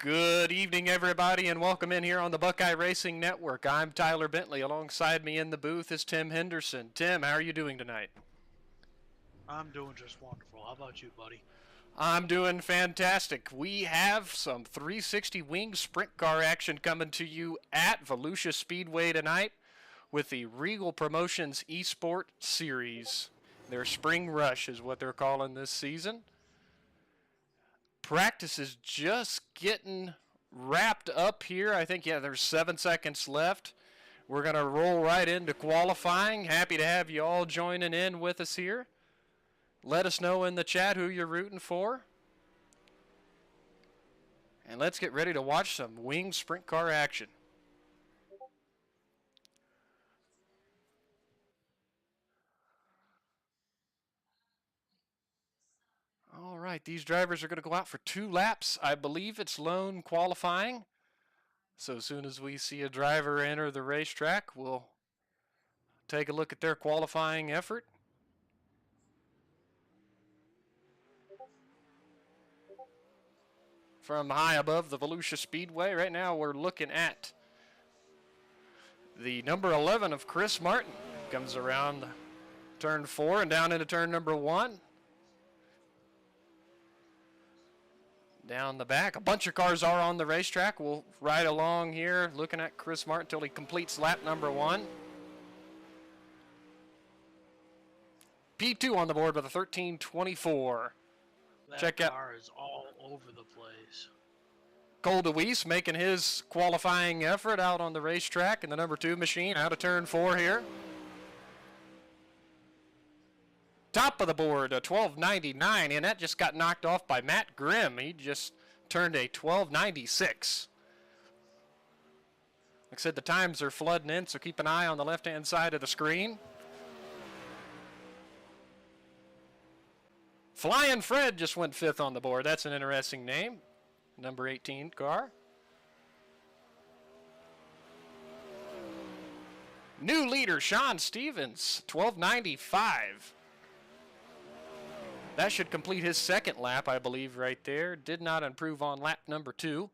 Good evening, everybody, and welcome in here on the Buckeye Racing Network. I'm Tyler Bentley. Alongside me in the booth is Tim Henderson. Tim, how are you doing tonight? I'm doing just wonderful. How about you, buddy? I'm doing fantastic. We have some 360 wing sprint car action coming to you at Volusia Speedway tonight with the Reigel Promotions Esport Series. Their Spring Rush is what they're calling this season. Practice is just getting wrapped up here. I think, there's 7 seconds left. We're going to roll right into qualifying. Happy to have you all joining in with us here. Let us know in the chat who you're rooting for. And let's get ready to watch some wing sprint car action. All right, these drivers are going to go out for 2 laps. I believe it's lone qualifying. So as soon as we see a driver enter the racetrack, we'll take a look at their qualifying effort. From high above the Volusia Speedway, right now we're looking at the number 11 of Chris Martin. Comes around turn 4 and down into turn number 1. Down the back, a bunch of cars are on the racetrack. We'll ride along here looking at Chris Martin until he completes lap number 1. P2 on the board with a 13:24. That car is all over the place. Cole DeWeese making his qualifying effort out on the racetrack in the number 2 machine out of turn 4 here. Top of the board, a 12.99, and that just got knocked off by Matt Grimm. He just turned a 12.96. Like I said, the times are flooding in, so keep an eye on the left-hand side of the screen. Flying Fred just went 5th on the board. That's an interesting name. Number 18 car. New leader, Sean Stevens, 12.95. That should complete his 2nd lap, I believe, right there. Did not improve on lap number 2.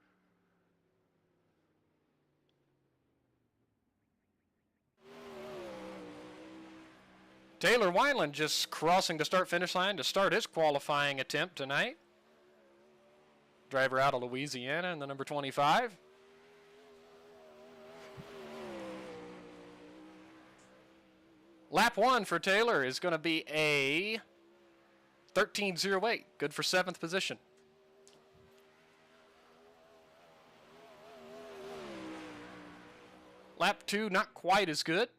Taylor Wineland just crossing the start-finish line to start his qualifying attempt tonight. Driver out of Louisiana in the number 25. Lap 1 for Taylor is going to be a 13.08, good for 7th position. Lap 2, not quite as good.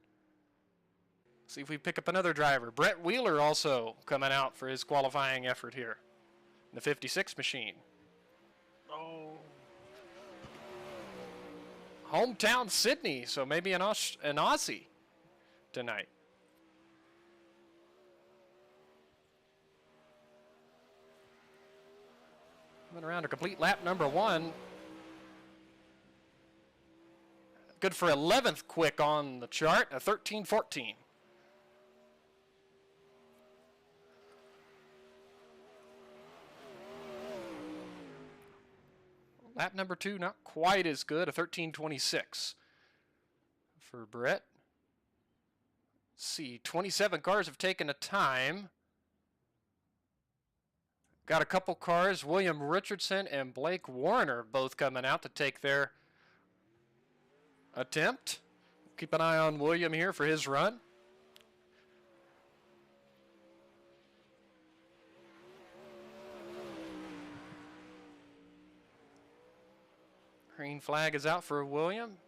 See if we pick up another driver. Brett Wheeler also coming out for his qualifying effort here in the 56 machine. Oh. Hometown Sydney, so maybe an Aussie tonight. Coming around to complete lap number 1. Good for 11th quick on the chart, a 13.14. Lap number 2, not quite as good, a 13.26 for Brett. Let's see, 27 cars have taken a time. Got a couple cars, William Richardson and Blake Warner both coming out to take their attempt. Keep an eye on William here for his run. Green flag is out for William.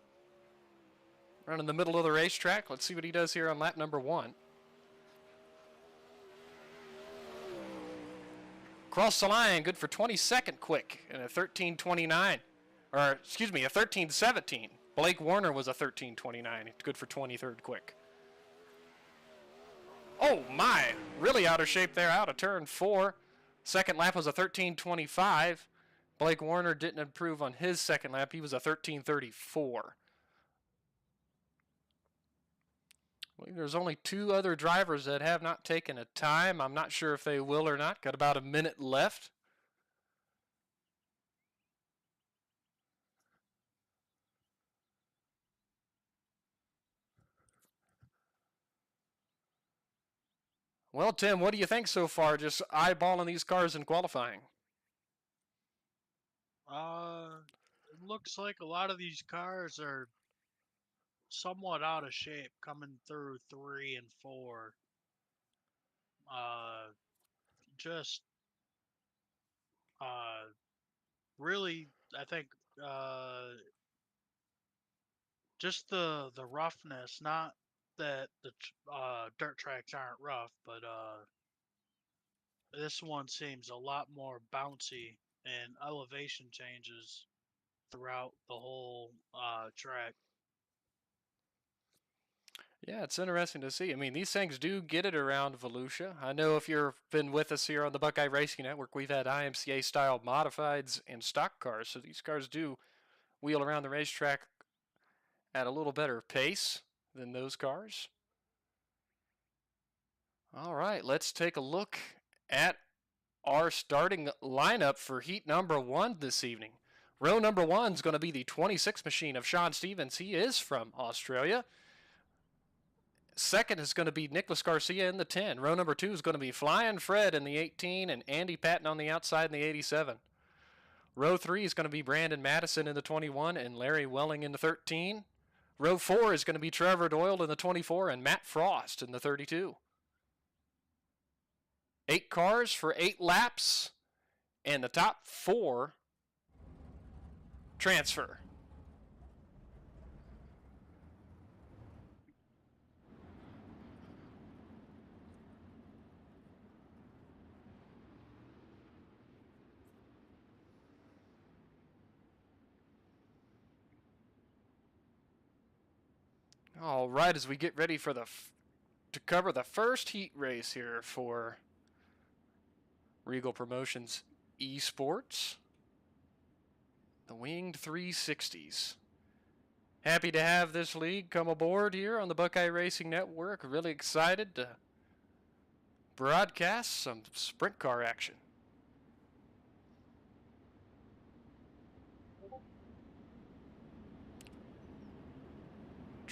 Running in the middle of the racetrack. Let's see what he does here on lap number 1. Cross the line, good for 22nd quick and a 13.29. Or, excuse me, a 13.17. Blake Warner was a 13.29. Good for 23rd quick. Oh my, really out of shape there, out of turn 4. 2nd lap was a 13.25. Blake Warner didn't improve on his 2nd lap. He was a 13.34. There's only 2 other drivers that have not taken a time. I'm not sure if they will or not. Got about a minute left. Well, Tim, what do you think so far, just eyeballing these cars in qualifying? It looks like a lot of these cars are somewhat out of shape coming through 3 and 4. Uh, just uh, really, I think just the roughness. Not that the dirt tracks aren't rough, but this one seems a lot more bouncy and elevation changes throughout the whole track. Yeah, it's interesting to see. I mean, these things do get it around Volusia. I know if you've been with us here on the Buckeye Racing Network, we've had IMCA style modifieds and stock cars, so these cars do wheel around the racetrack at a little better pace than those cars. All right, let's take a look at our starting lineup for heat number 1 this evening. Row number 1 is going to be the 26 machine of Sean Stevens. He is from Australia. Second is going to be Nicholas Garcia in the 10. Row number 2 is going to be Flying Fred in the 18 and Andy Patton on the outside in the 87. Row 3 is going to be Brandon Madison in the 21 and Larry Welling in the 13. Row 4 is going to be Trevor Doyle in the 24 and Matt Frost in the 32. 8 cars for 8 laps, and the top 4 transfer. All right, as we get ready for to cover the first heat race here for Reigel Promotions Esports, the Winged 360s. Happy to have this league come aboard here on the Buckeye Racing Network. Really excited to broadcast some sprint car action.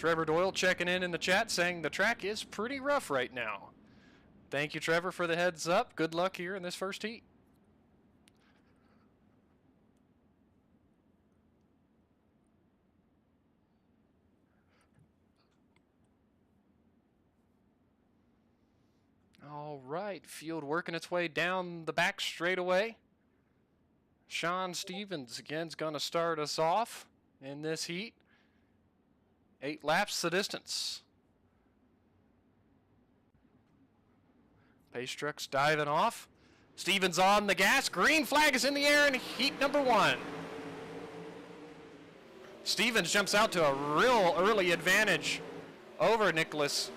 Trevor Doyle checking in the chat saying the track is pretty rough right now. Thank you, Trevor, for the heads up. Good luck here in this first heat. All right, field working its way down the back straightaway. Sean Stevens again is going to start us off in this heat. 8 laps the distance. Pace truck's diving off. Stevens on the gas. Green flag is in the air in heat number 1. Stevens jumps out to a real early advantage over Nicholas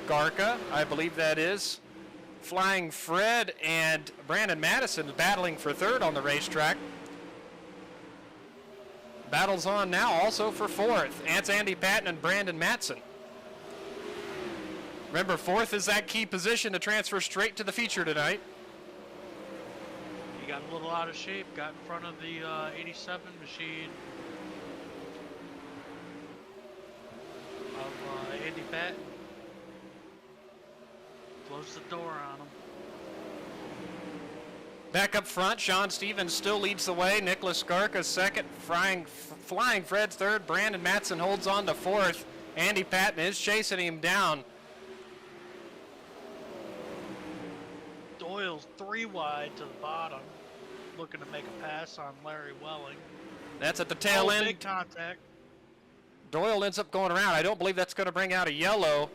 Garca, I believe that is. Flying Fred and Brandon Madison battling for third on the racetrack. Battles on now also for fourth. It's Andy Patton and Brandon Matson. Remember, fourth is that key position to transfer straight to the feature tonight. He got a little out of shape, got in front of the 87 machine of Andy Patton. Closed the door on him. Back up front, Sean Stevens still leads the way. Nicholas Garca second, Flying Fred third. Brandon Matson holds on to fourth. Andy Patton is chasing him down. Doyle's 3 wide to the bottom, looking to make a pass on Larry Welling. That's at the tail end. Big contact. Doyle ends up going around. I don't believe that's going to bring out a yellow.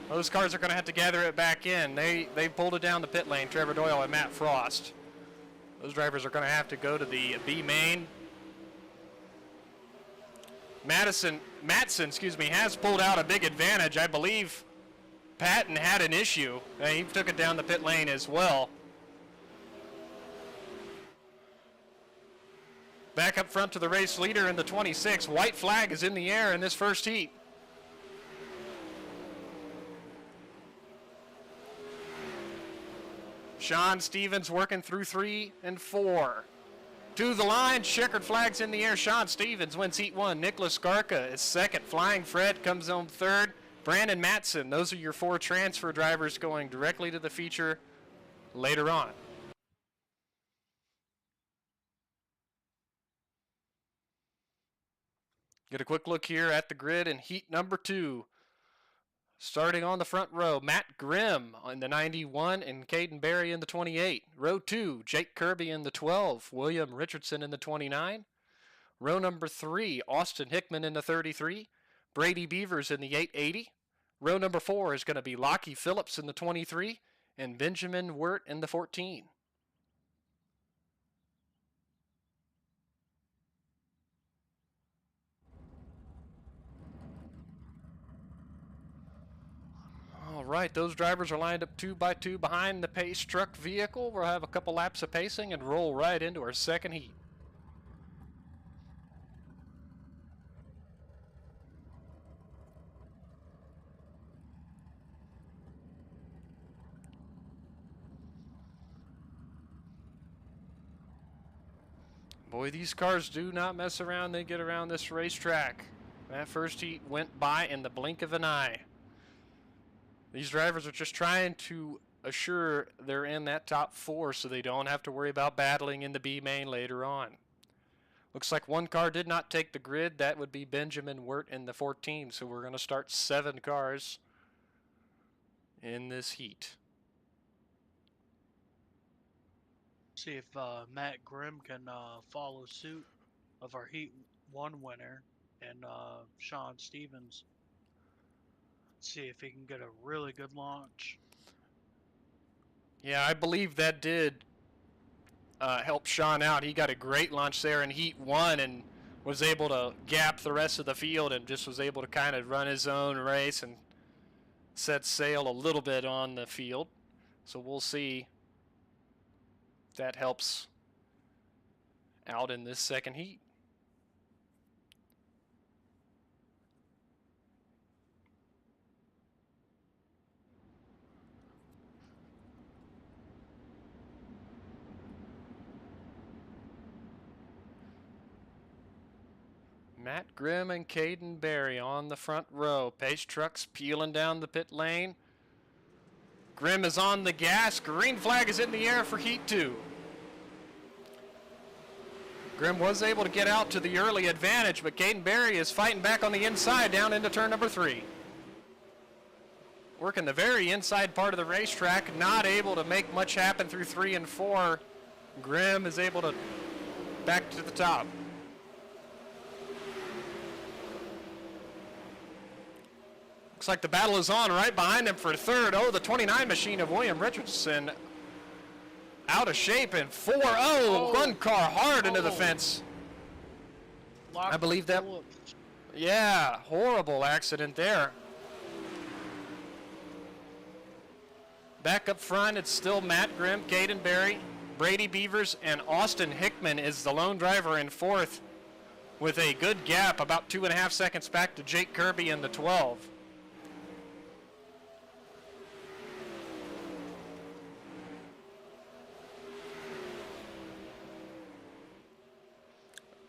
Those cars are going to have to gather it back in. They pulled it down the pit lane, Trevor Doyle and Matt Frost. Those drivers are going to have to go to the B main. Matson, has pulled out a big advantage. I believe Patton had an issue. He took it down the pit lane as well. Back up front to the race leader in the 26. White flag is in the air in this first heat. Sean Stevens working through 3 and 4. To the line, checkered flags in the air. Sean Stevens wins heat 1. Nicholas Garca is second. Flying Fred comes home third. Brandon Matson. Those are your 4 transfer drivers going directly to the feature later on. Get a quick look here at the grid in heat number 2. Starting on the front row, Matt Grimm in the 91 and Caden Berry in the 28. Row 2, Jake Kirby in the 12, William Richardson in the 29. Row number 3, Austin Hickman in the 33, Brady Beavers in the 880. Row number 4 is going to be Lockie Phillips in the 23 and Benjamin Wirt in the 14. All right, those drivers are lined up 2 by 2 behind the pace truck vehicle. We'll have a couple laps of pacing and roll right into our second heat. Boy, these cars do not mess around. They get around this racetrack. That first heat went by in the blink of an eye. These drivers are just trying to assure they're in that top 4 so they don't have to worry about battling in the B main later on. Looks like one car did not take the grid. That would be Benjamin Wirt in the 14. So we're going to start 7 cars in this heat. See if Matt Grimm can follow suit of our Heat 1 winner and Sean Stevens. See if he can get a really good launch. Yeah, I believe that did help Sean out. He got a great launch there in Heat 1 and was able to gap the rest of the field and just was able to kind of run his own race and set sail a little bit on the field. So we'll see if that helps out in this second heat. Matt Grimm and Caden Berry on the front row. Pace trucks peeling down the pit lane. Grimm is on the gas. Green flag is in the air for Heat 2. Grimm was able to get out to the early advantage, but Caden Berry is fighting back on the inside down into turn number 3. Working the very inside part of the racetrack, not able to make much happen through 3 and 4. Grimm is able to back to the top. Looks like the battle is on right behind him for third. Oh, the 29 machine of William Richardson out of shape and 4-0. One car hard into the fence. I believe that. Yeah, horrible accident there. Back up front, it's still Matt Grimm, Caden Berry, Brady Beavers, and Austin Hickman is the lone driver in 4th with a good gap, about 2.5 seconds back to Jake Kirby in the 12.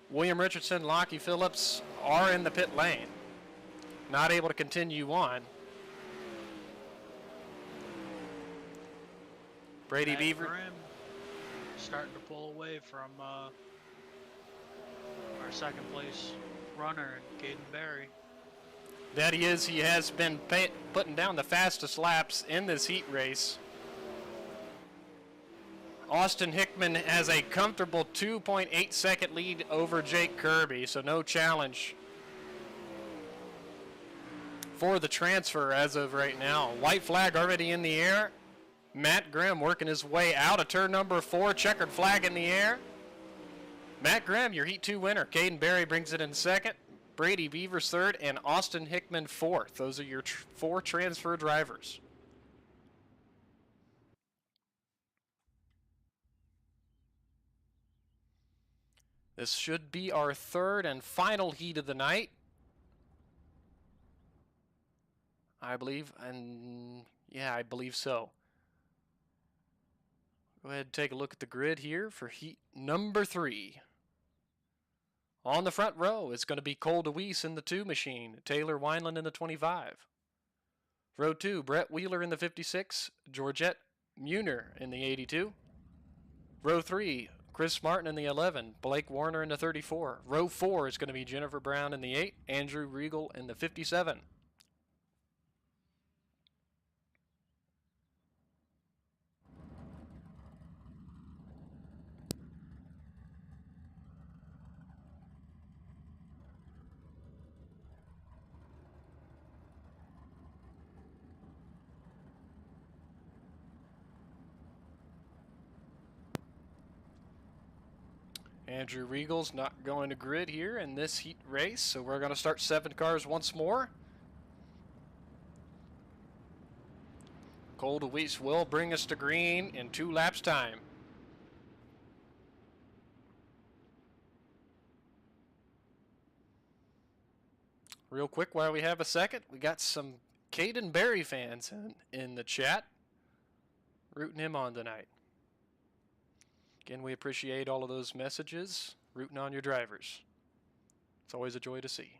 William Richardson, Lockie Phillips are in the pit lane. Not able to continue on. Brady Beaver Grimm starting to pull away from our second place runner, Caden Berry. That he is. He has been putting down the fastest laps in this heat race. Austin Hickman has a comfortable 2.8 second lead over Jake Kirby, so no challenge for the transfer as of right now. White flag already in the air. Matt Grimm working his way out of turn number 4, checkered flag in the air. Matt Grimm, your Heat 2 winner. Caden Berry brings it in second. Brady Beavers third, and Austin Hickman 4th. Those are your 4 transfer drivers. This should be our third and final heat of the night, I believe, and yeah, I believe so. Go ahead and take a look at the grid here for heat number 3. On the front row, it's going to be Cole DeWeese in the 2 machine, Taylor Wineland in the 25. Row 2, Brett Wheeler in the 56, Georgette Muner in the 82. Row 3, Chris Martin in the 11, Blake Warner in the 34. Row 4 is going to be Jennifer Brown in the 8, Andrew Reigel in the 57. Andrew Regal's not going to grid here in this heat race, so we're going to start 7 cars once more. Cole DeWeese will bring us to green in 2 laps time. Real quick, while we have a second, we got some Caden Berry fans in the chat rooting him on tonight. Again, we appreciate all of those messages, rooting on your drivers. It's always a joy to see.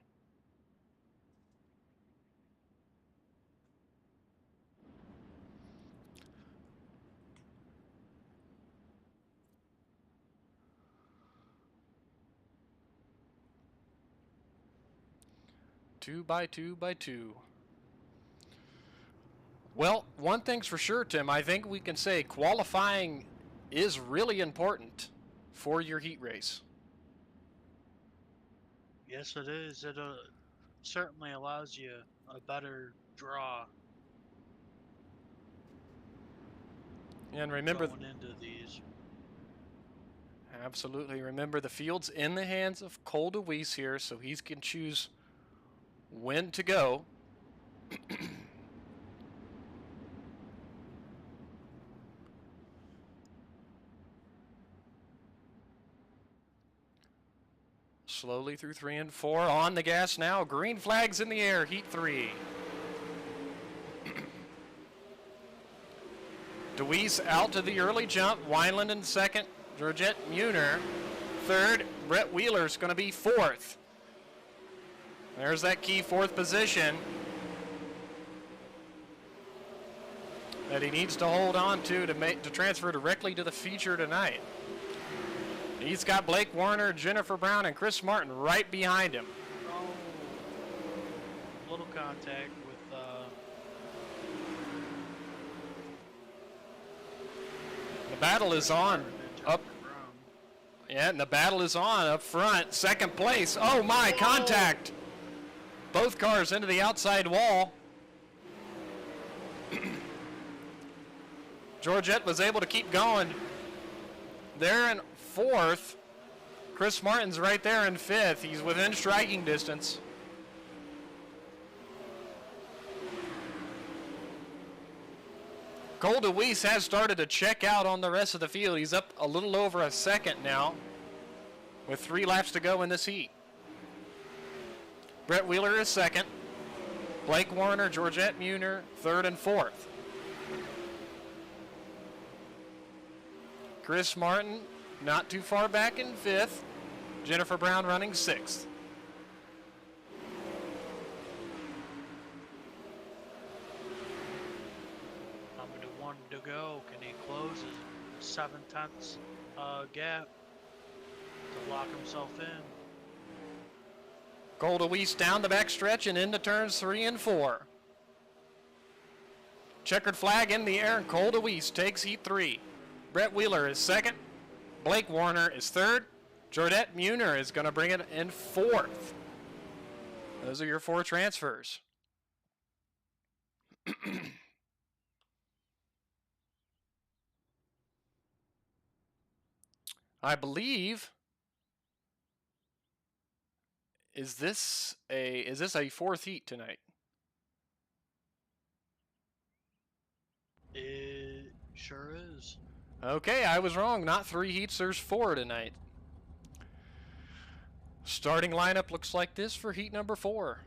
Two by two. Well, one thing's for sure, Tim. I think we can say qualifying is really important for your heat race. Yes, it is. It certainly allows you a better draw. And remember, going into these. Absolutely. Remember, the field's in the hands of Cole DeWeese here, so he can choose when to go. Slowly through 3 and 4. On the gas now. Green flags in the air. Heat 3. DeWeese out to the early jump. Wineland in second. Georgette Muner third. Brett Wheeler's going to be fourth. There's that key 4th position that he needs to hold on to transfer directly to the feature tonight. He's got Blake Warner, Jennifer Brown, and Chris Martin right behind him. Oh, little contact with the battle is on up. Yeah, and the battle is on up front. Second place. Oh my, contact. Both cars into the outside wall. Georgette was able to keep going. They're in 4th. Chris Martin's right there in 5th. He's within striking distance. Cole DeWeese has started to check out on the rest of the field. He's up a little over a second now with 3 laps to go in this heat. Brett Wheeler is second. Blake Warner, Georgette Muner, 3rd and 4th. Chris Martin not too far back in 5th. Jennifer Brown running 6th. Number 1 to go. Can he close his 7/10 gap to lock himself in? Cole DeWeese down the back stretch and into turns 3 and 4. Checkered flag in the air, and Cole DeWeese takes heat 3. Brett Wheeler is second. Blake Warner is third. Georgette Muner is going to bring it in 4th. Those are your 4 transfers. I believe, is this a 4th heat tonight? It sure is. Okay, I was wrong. Not 3 heats, there's 4 tonight. Starting lineup looks like this for heat number 4.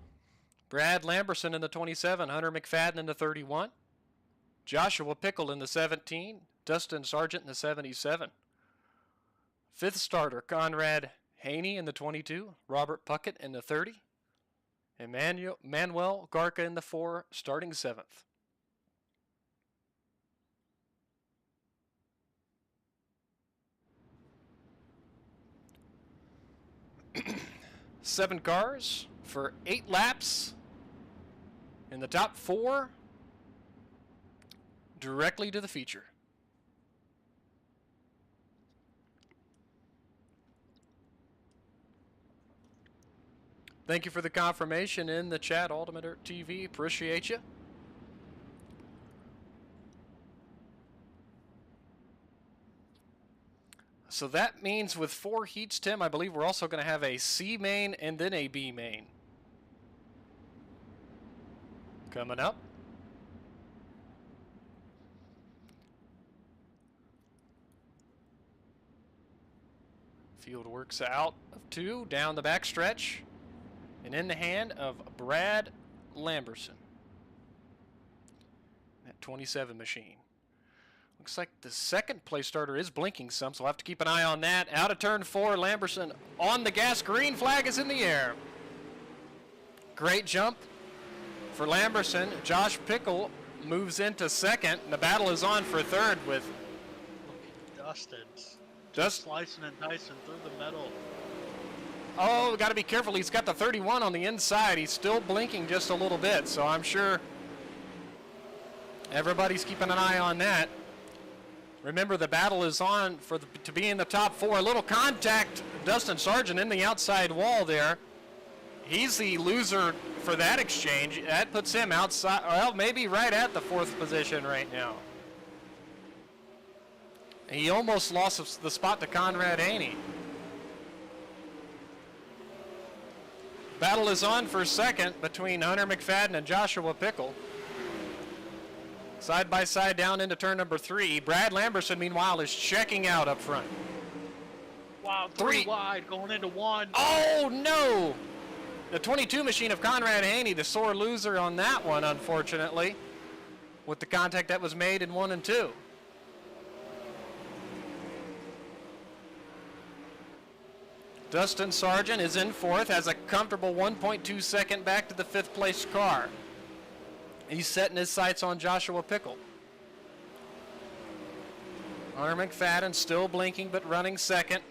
Brad Lamberson in the 27, Hunter McFadden in the 31, Joshua Pickle in the 17, Dustin Sargent in the 77. 5th starter, Conrad Haney in the 22, Robert Puckett in the 30, And Manuel Garca in the 4, starting 7th. Seven cars for 8 laps in the top 4, directly to the feature. Thank you for the confirmation in the chat, Ultimate Dirt TV. Appreciate you. So that means with 4 heats, Tim, I believe we're also going to have a C main and then a B main. Coming up. Field works out of 2, down the backstretch, and in the hand of Brad Lamberson. That 27 machine. Looks like the second place starter is blinking some, so we'll have to keep an eye on that. Out of turn 4, Lamberson on the gas. Green flag is in the air. Great jump for Lamberson. Josh Pickle moves into second, and the battle is on for third with Dustin. Just slicing and dicing through the middle. Oh, got to be careful. He's got the 31 on the inside. He's still blinking just a little bit, so I'm sure everybody's keeping an eye on that. Remember, the battle is on to be in the top 4. A little contact, Dustin Sargent in the outside wall there. He's the loser for that exchange. That puts him outside, well, maybe right at the 4th position right now. He almost lost the spot to Conrad Haney. Battle is on for second between Hunter McFadden and Joshua Pickle. Side by side down into turn number 3. Brad Lamberson, meanwhile, is checking out up front. Wow, 3 wide, going into 1. Oh, no! The 22 machine of Conrad Haney, the sore loser on that one, unfortunately, with the contact that was made in 1 and 2. Dustin Sargent is in 4th, has a comfortable 1.2 second back to the 5th place car. He's setting his sights on Joshua Pickle. Hunter McFadden still blinking but running second.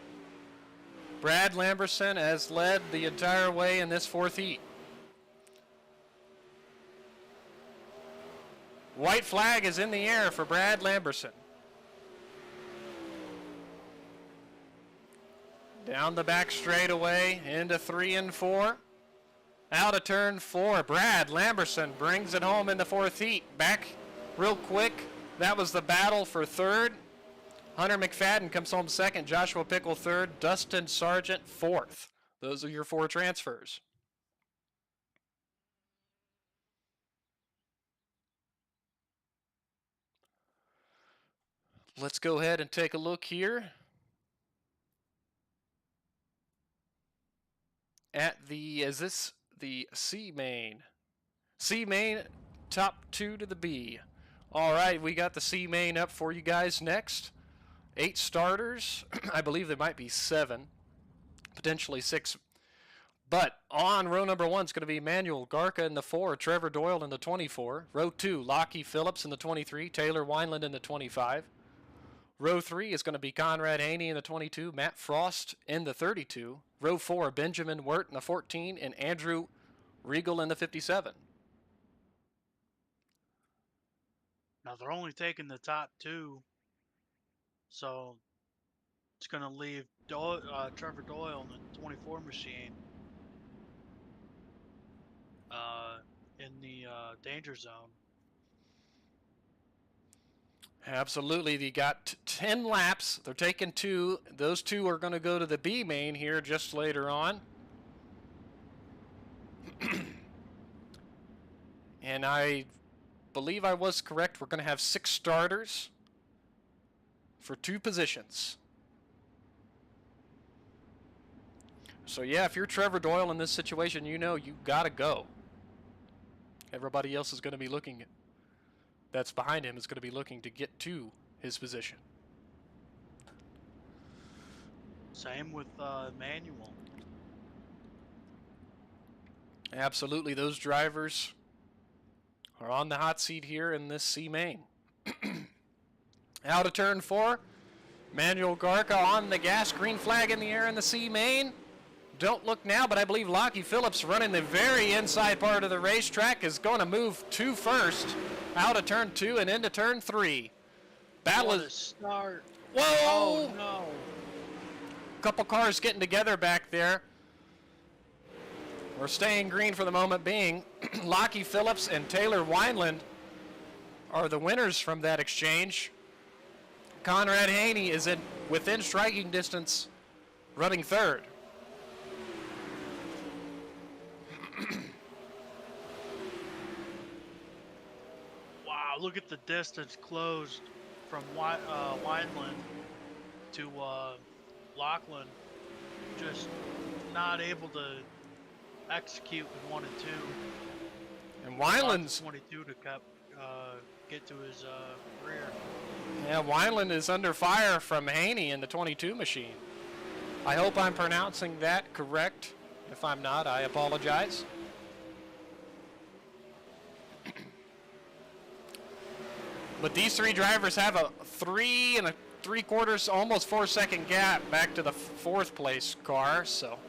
Brad Lamberson has led the entire way in this 4th heat. White flag is in the air for Brad Lamberson. Down the back straightaway into 3 and 4. Out of turn 4, Brad Lamberson brings it home in the 4th heat. Back real quick. That was the battle for 3rd. Hunter McFadden comes home 2nd. Joshua Pickle 3rd. Dustin Sargent 4th. Those are your 4 transfers. Let's go ahead and take a look here at the, is this the C main? C main, top 2 to the B. All right, we got the C main up for you guys next. 8 starters. I believe there might be 7, potentially 6. But on row number 1 is going to be Manuel Garca in the 4, Trevor Doyle in the 24. Row 2, Lockie Phillips in the 23, Taylor Wineland in the 25. Row 3 is going to be Conrad Haney in the 22, Matt Frost in the 32. Row 4, Benjamin Wirt in the 14, and Andrew Reigel in the 57. Now they're only taking the top 2, so it's going to leave Trevor Doyle in the 24 machine in the danger zone. Absolutely. They got 10 laps. They're taking 2. Those 2 are going to go to the B main here just later on. And I believe I was correct. We're going to have 6 starters for 2 positions. So yeah, if you're Trevor Doyle in this situation, you know you got to go. Everybody else is going to be looking, that's behind him, is going to be looking to get to his position. Same with Manuel. Absolutely, those drivers are on the hot seat here in this C main. Out of turn 4, Manuel Garca on the gas, green flag in the air in the C main. Don't look now, but I believe Lockie Phillips running the very inside part of the racetrack is going to move to first, out of turn 2 and into turn 3. Battle What is a start. Whoa! Oh no. Couple cars getting together back there. We're staying green for the moment being. Lockie Phillips and Taylor Wineland are the winners from that exchange. Conrad Haney is within striking distance, running third. Wow, look at the distance closed from Wineland to Lachlan. Just not able to execute in 1 and 2. And Wineland's 22 to get to his rear. Yeah, Wineland is under fire from Haney in the 22 machine. I hope I'm pronouncing that correct. If I'm not, I apologize. But these three drivers have a 3 3/4, almost 4-second gap back to the 4th place car, so.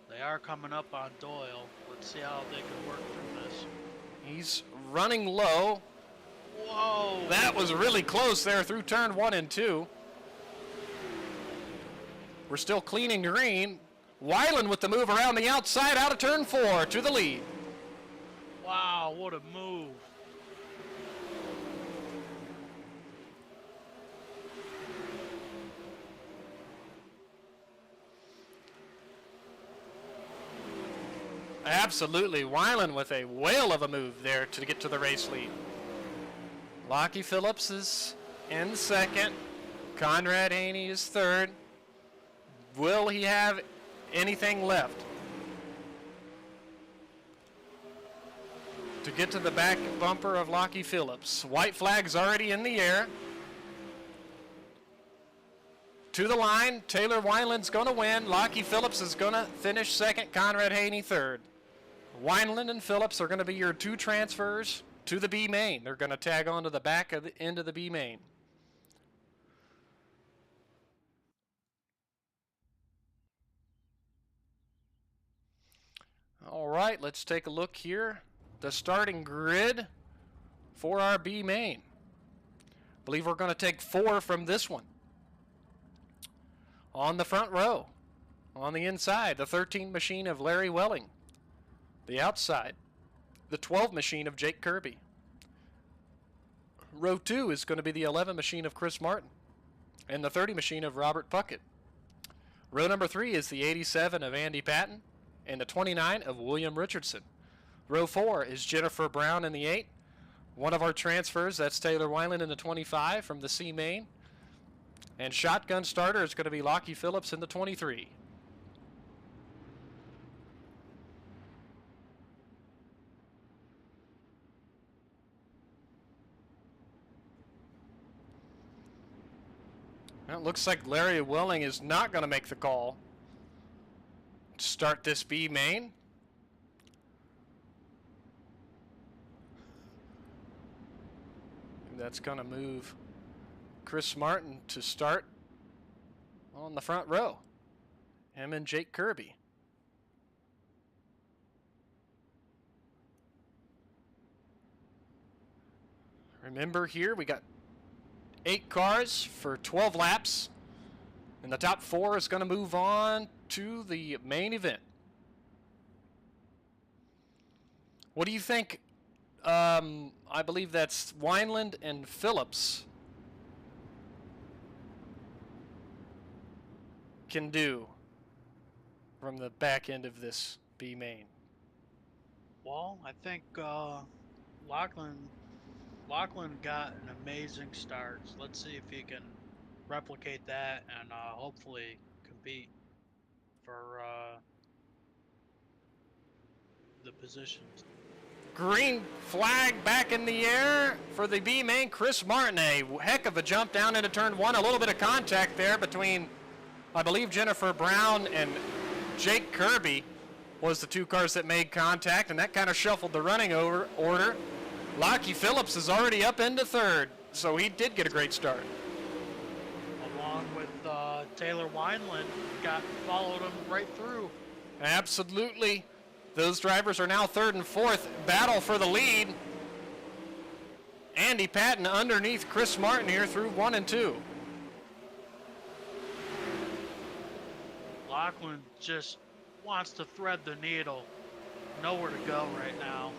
They are coming up on Doyle. Let's see how they can work through this. He's running low. Whoa! That was really close there through turn 1 and 2. We're still cleaning green. Weiland with the move around the outside, out of turn 4 to the lead. Wow, what a move. Absolutely, Weiland with a whale of a move there to get to the race lead. Lockie Phillips is in second. Conrad Haney is third. Will he have anything left to get to the back bumper of Lockie Phillips? White flag's already in the air. To the line, Taylor Wineland's going to win. Lockie Phillips is going to finish second. Conrad Haney third. Wineland and Phillips are going to be your 2 transfers to the B main. They're going to tag on to the back of the end of the B main. All right, let's take a look here. The starting grid for our B main. I believe we're going to take 4 from this one. On the front row, on the inside, the 13 machine of Larry Welling. The outside, the 12 machine of Jake Kirby. Row 2 is going to be the 11 machine of Chris Martin and the 30 machine of Robert Puckett. Row number 3 is the 87 of Andy Patton and the 29 of William Richardson. Row 4 is Jennifer Brown in the 8. One of our transfers, that's Taylor Wineland in the 25 from the C main. And shotgun starter is going to be Lockie Phillips in the 23. Well, it looks like Larry Welling is not going to make the call to start this B main. That's going to move Chris Martin to start on the front row. Him and Jake Kirby. Remember here, we got 8 cars for 12 laps. And the top 4 is going to move on to the main event. What do you think? I believe that's Wineland and Phillips can do from the back end of this B main. Well, I think Lachlan got an amazing start. So let's see if he can replicate that and hopefully compete for the positions. Green flag back in the air for the B main. Chris Martin, a heck of a jump down into turn 1. A little bit of contact there between, I believe, Jennifer Brown and Jake Kirby was the two cars that made contact, and that kind of shuffled the running order. Lockie Phillips is already up into third, so he did get a great start. Along with Taylor Wineland, followed him right through. Absolutely. Those drivers are now third and fourth. Battle for the lead. Andy Patton underneath Chris Martin here through 1 and 2. Lachlan just wants to thread the needle. Nowhere to go right now.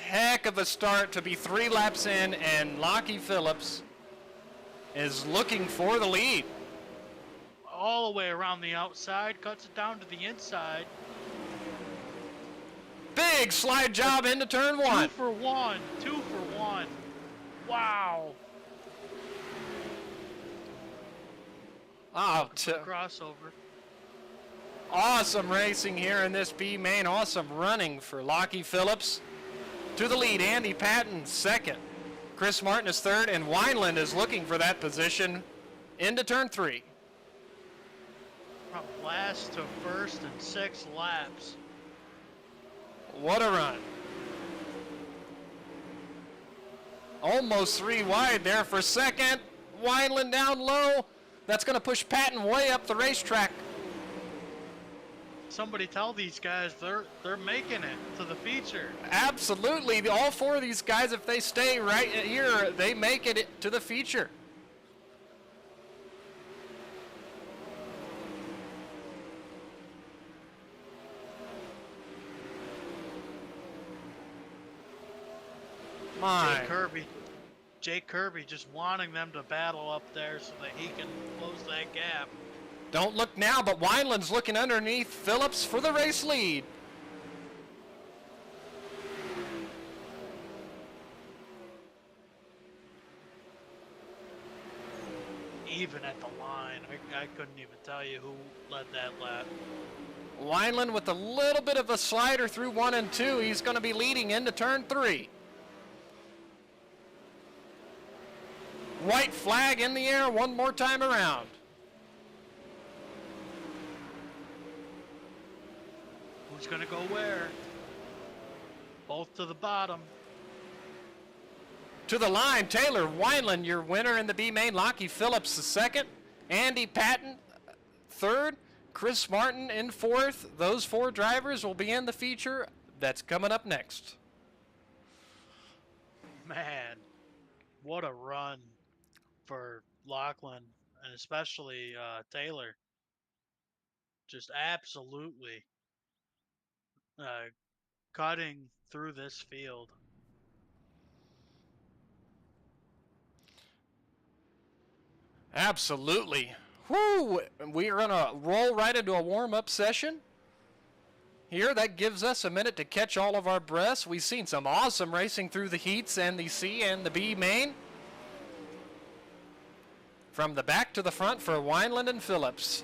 Heck of a start to be 3 laps in, and Lockie Phillips is looking for the lead. All the way around the outside, cuts it down to the inside. Big slide job into turn 1. 2 for 1. 2 for 1. Wow. Oh, crossover. Awesome racing here in this B main. Awesome running for Lockie Phillips. To the lead, Andy Patton second. Chris Martin is third, and Wineland is looking for that position into turn 3. From last to first in 6 laps. What a run. Almost 3 wide there for second. Wineland down low. That's going to push Patton way up the racetrack. Somebody tell these guys they're making it to the feature. Absolutely. All 4 of these guys, if they stay right here, they make it to the feature. My. Jake Kirby just wanting them to battle up there so that he can close that gap. Don't look now, but Wineland's looking underneath Phillips for the race lead. Even at the line, I couldn't even tell you who led that lap. Wineland with a little bit of a slider through 1 and 2. He's going to be leading into turn 3. White flag in the air one more time around. Who's going to go where? Both to the bottom. To the line, Taylor Wineland, your winner in the B main. Lockie Phillips the second. Andy Patton third. Chris Martin in fourth. Those 4 drivers will be in the feature that's coming up next. Man, what a run for Lachlan, and especially Taylor. Just absolutely cutting through this field. Absolutely. Whoo! We are going to roll right into a warm-up session. Here, that gives us a minute to catch all of our breaths. We've seen some awesome racing through the heats and the C and the B main. From the back to the front for Wineland and Phillips.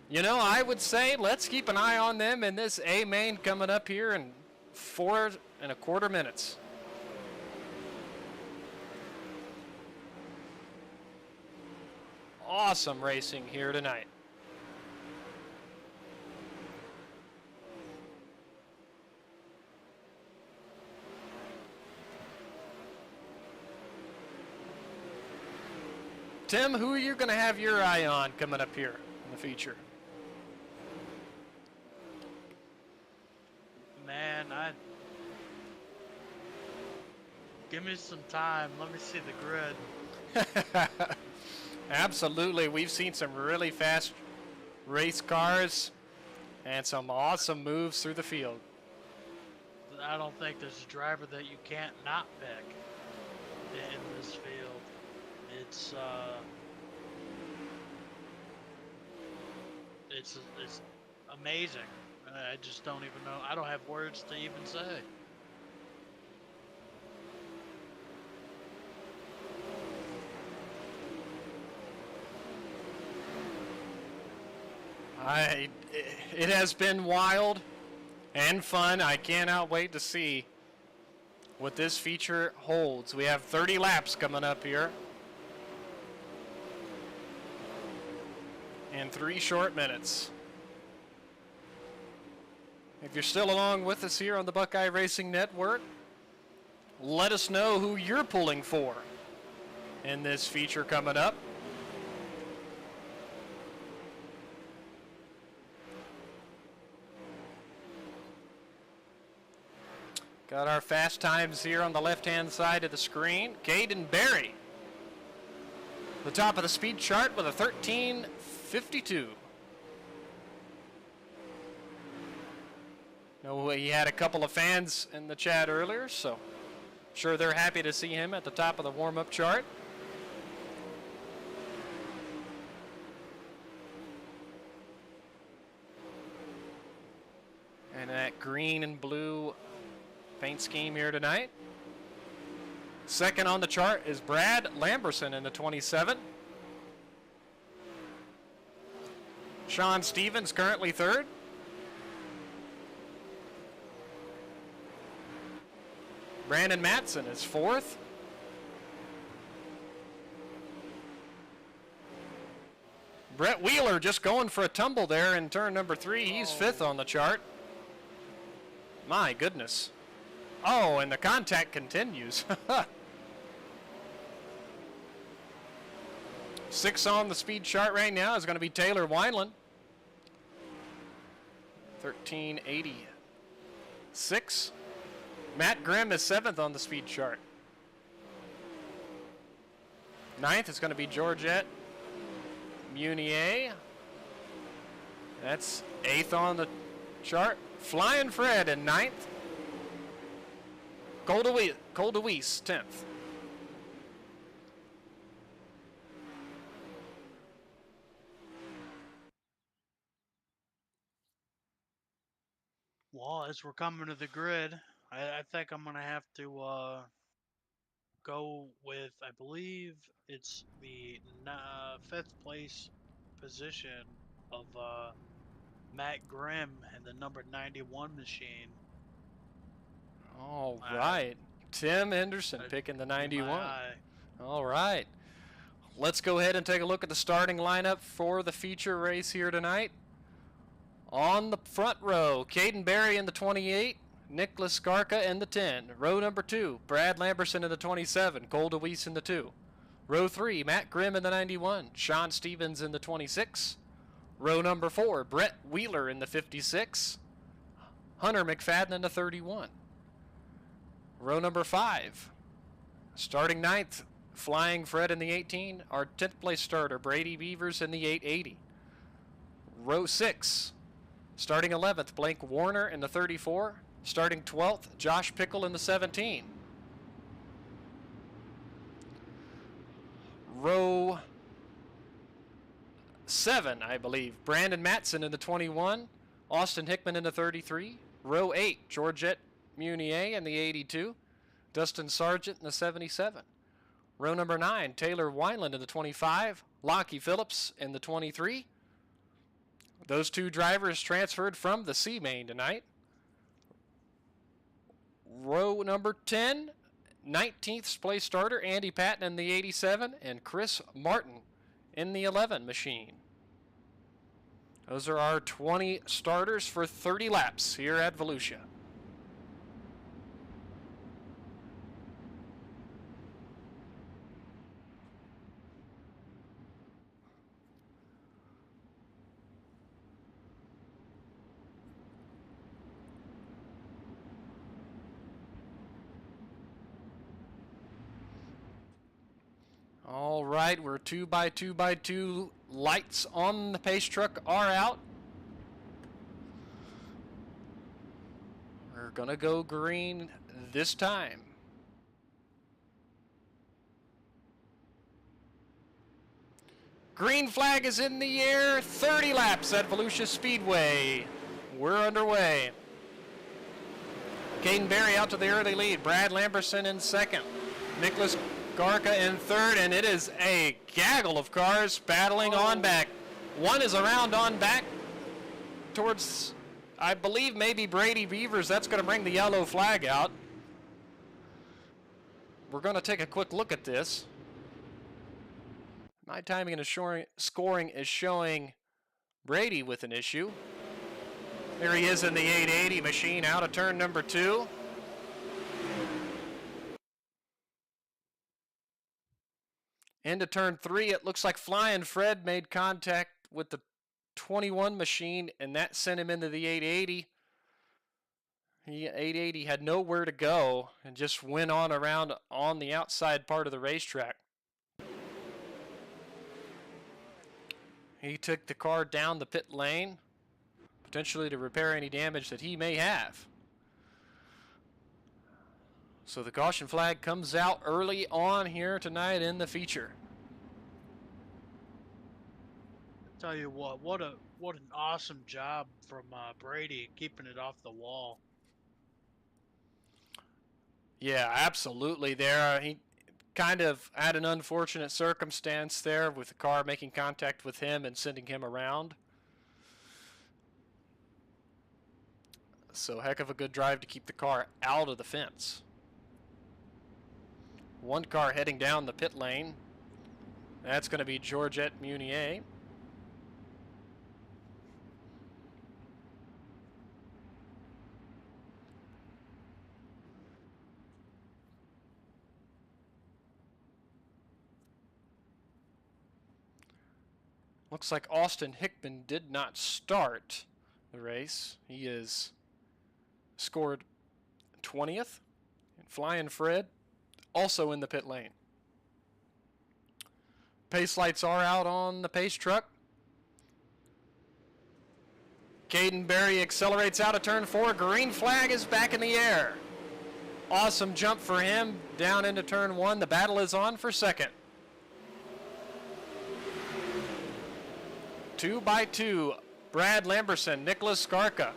You know, I would say let's keep an eye on them in this A main coming up here in 4 1/4 minutes. Awesome racing here tonight. Tim, who are you going to have your eye on coming up here in the feature? Man, give me some time. Let me see the grid. Absolutely. We've seen some really fast race cars and some awesome moves through the field. I don't think there's a driver that you can't not pick in this field. It's amazing. I just don't even know. I don't have words to even say. It has been wild and fun. I cannot wait to see what this feature holds. We have 30 laps coming up here in 3 short minutes. If you're still along with us here on the Buckeye Racing Network, let us know who you're pulling for in this feature coming up. Got our fast times here on the left-hand side of the screen. Caden Berry, the top of the speed chart with a 13:52. Know he had a couple of fans in the chat earlier, so I'm sure they're happy to see him at the top of the warm-up chart. And that green and blue paint scheme here tonight. Second on the chart is Brad Lamberson in the 27. Sean Stevens currently third. Brandon Matson is fourth. Brett Wheeler just going for a tumble there in turn number 3. He's fifth on the chart. My goodness. Oh, and the contact continues. 6 on the speed chart right now is going to be Taylor Wineland. 13:86. Matt Grimm is 7th on the speed chart. 9th is going to be Georgette Munier. That's 8th on the chart. Flying Fred in 9th. Cole DeWeese, 10th. Well, as we're coming to the grid, I think I'm going to have to go with, I believe it's the 5th place position of Matt Grimm and the number 91 machine. All right. Tim Henderson picking the 91. All right. Let's go ahead and take a look at the starting lineup for the feature race here tonight. On the front row, Caden Berry in the 28, Nicholas Skarka in the 10. Row number 2, Brad Lamberson in the 27, Cole DeWeese in the 2. Row 3, Matt Grimm in the 91, Sean Stevens in the 26. Row number 4, Brett Wheeler in the 56, Hunter McFadden in the 31. Row number 5, starting 9th, Flying Fred in the 18, our 10th place starter, Brady Beavers in the 880. Row 6, starting 11th, Blake Warner in the 34. Starting 12th, Josh Pickle in the 17. Row 7, I believe, Brandon Matson in the 21. Austin Hickman in the 33. Row 8, Georgette Munier in the 82. Dustin Sargent in the 77. Row number 9, Taylor Wineland in the 25. Lockie Phillips in the 23. Those two drivers transferred from the C main tonight. Row number 10, 19th place starter Andy Patton in the 87 and Chris Martin in the 11 machine. Those are our 20 starters for 30 laps here at Volusia. All right, we're 2x2x2 lights on the pace truck are out. We're gonna go green this time. Green flag is in the air, 30 laps at Volusia Speedway. We're underway. Caden Berry out to the early lead. Brad Lamberson in second. Nicholas Garca in third, and it is a gaggle of cars battling on back. One is around on back towards, I believe, maybe Brady Beavers. That's going to bring the yellow flag out. We're going to take a quick look at this. My timing and scoring is showing Brady with an issue. There he is in the 880 machine out of turn number 2. Into turn 3, it looks like Flying Fred made contact with the 21 machine, and that sent him into the 880. 880 had nowhere to go and just went on around on the outside part of the racetrack. He took the car down the pit lane, potentially to repair any damage that he may have. So the caution flag comes out early on here tonight in the feature. Tell you what an awesome job from Brady keeping it off the wall. Yeah, absolutely. There, he kind of had an unfortunate circumstance there with the car making contact with him and sending him around. So heck of a good drive to keep the car out of the fence. One car heading down the pit lane. That's going to be Georgette Munier. Looks like Austin Hickman did not start the race. He is scored 20th. And Flying Fred also in the pit lane. Pace lights are out on the pace truck. Caden Berry accelerates out of turn 4. Green flag is back in the air. Awesome jump for him down into turn 1. The battle is on for second. 2 by 2. Brad Lamberson, Nicholas Skarka.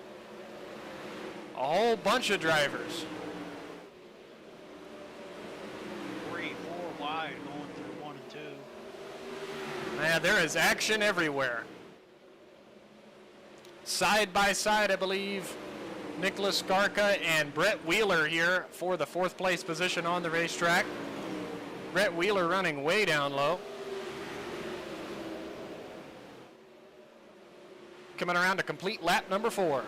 A whole bunch of drivers. 3, 4 wide going through 1 and 2. Man, there is action everywhere. Side by side, I believe, Nicholas Skarka and Brett Wheeler here for the 4th place position on the racetrack. Brett Wheeler running way down low. Coming around to complete lap number 4.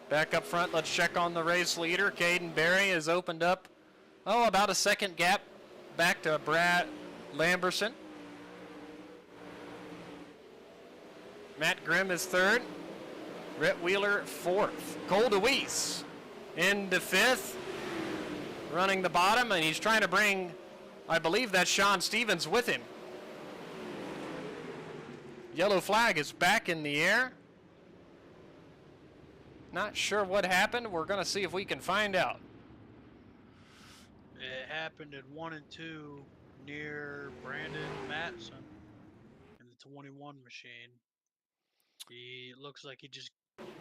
Back up front, let's check on the race leader. Caden Berry has opened up, about a second gap back to Brad Lamberson. Matt Grimm is 3rd. Brett Wheeler 4th. Cole DeWeese into 5th, running the bottom, and he's trying to bring, I believe that's Sean Stevens with him. Yellow flag is back in the air. Not sure what happened. We're going to see if we can find out. It happened in 1 and 2 near Brandon Matson in the 21 machine. He looks like he just